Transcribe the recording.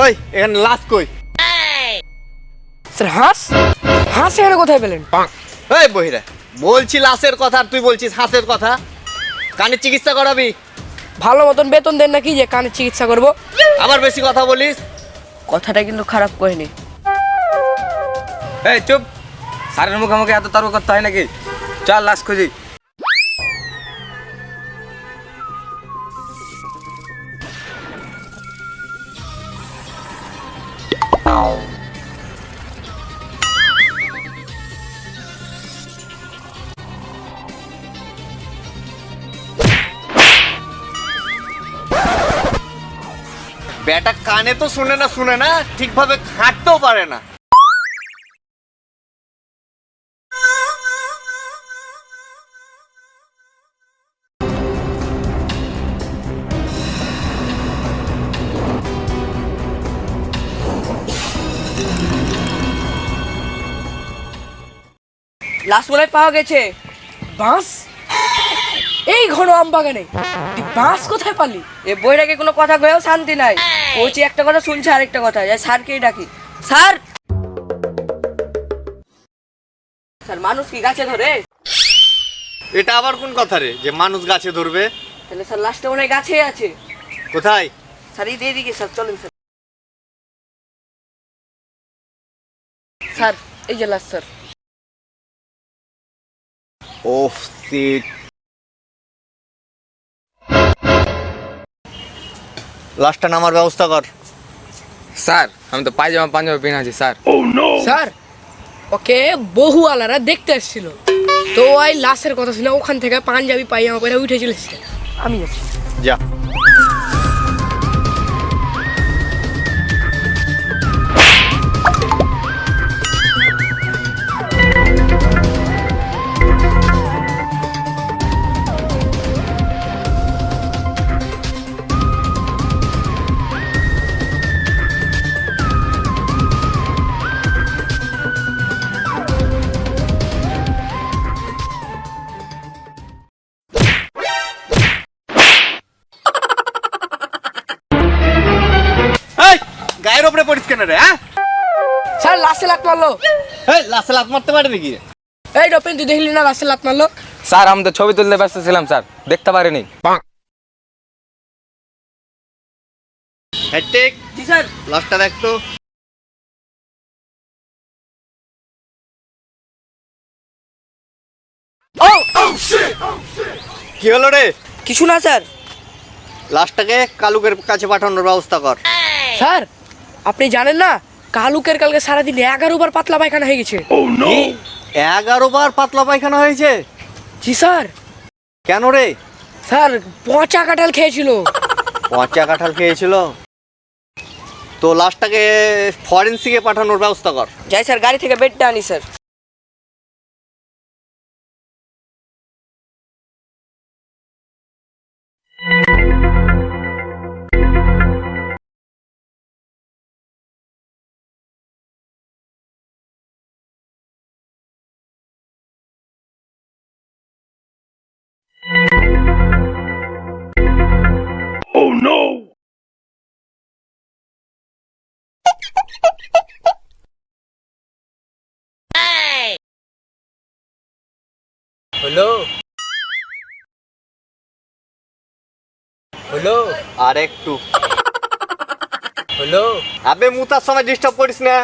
ওই এখানে লাশ কই? স্যার হাঁস হাঁস এখানে কোথায় পেলেন? এই বহিরা, বলছি লাশের কথা আর তুই বলছিস হাঁসের কথা। কানের চিকিৎসা করাবি? ভালো মতন বেতন দেন নাকি যে কানের চিকিৎসা করব? আবার বেশি কথা বলিস। কথাটা কিন্তু খারাপ কইনি। এই চুপ, স্যারের মুখোমুখি এত তর্ক করতে হয় নাকি? চল লাশ খুঁজি। বেটা কানে তো শুনে না, ঠিকভাবে হাঁটতেও পারে না। লাশ বলে পাওয়া গেছে। বাঁশ? এই ঘন আম বাগানে তুই বাঁশ কোথায় পালি? এ বইটাকে কোনো কথা কয়েও শান্তি নাই। বলছি একটা কথা শুনছে আরেকটা কথা, যাই স্যারকেই ডাকি। স্যার, স্যার মানুষ কি গাছে ধরে? এটা আবার কোন কথা রে যে মানুষ গাছে ধরবে? তাহলে স্যার লাশটা মনে হয় গাছেই আছে। কোথায়? স্যার এই দিকে স্যার, চলেন স্যার। স্যার এই যে লাশ স্যার। Oh shit. লাশটা নামার ব্যবস্থা কর। স্যার আমি তো পায়জামা পাঞ্জাবি পেনে আছি স্যার। স্যার ওকে বহুয়ালারা দেখতে এসেছিল, তো ওই লাশের কথা শুনে ওখান থেকে পাঞ্জাবি পায়জামা পরে উঠে চলেছে। আমি আছি। যা। এই গায়ের উপরে পড়িস কেন রে? হ্যাঁ, স্যার লাশে লাত মারলো। এই লাশে লাত মারতে পারে নাকি? এই ডপেন, তুই দেখলি না লাশে লাত মারলো? স্যার আমি তো ছবি তুলতে ব্যস্ত ছিলাম স্যার, দেখতে পারিনি। হ্যাঁ ঠিক। জি স্যার। লাশটা দেখ তো। ও কি হলো রে? কিছু না স্যার। লাশটাকে কালুকের কাছে পাঠানোর ব্যবস্থা কর। স্যার আপনি জানেন না, কালুকের কালকে সারাদিন 11 বার পাতলা পায়খানা হয়ে গেছে। কি? 11 বার পাতলা পায়খানা হয়েছে? জি স্যার। কেন রে? স্যার পচা কাঁঠাল খেয়েছিল। পচা কাঁঠাল খেয়েছিল? তো লাশটাকে ফরেন্সিকে পাঠানোর ব্যবস্থা কর। যাই স্যার, গাড়ি থেকে বেডটা আনি স্যার। হলো হলো আর একটু। হলো। আবে মুতার সময় ডিস্টার্ব করিস না।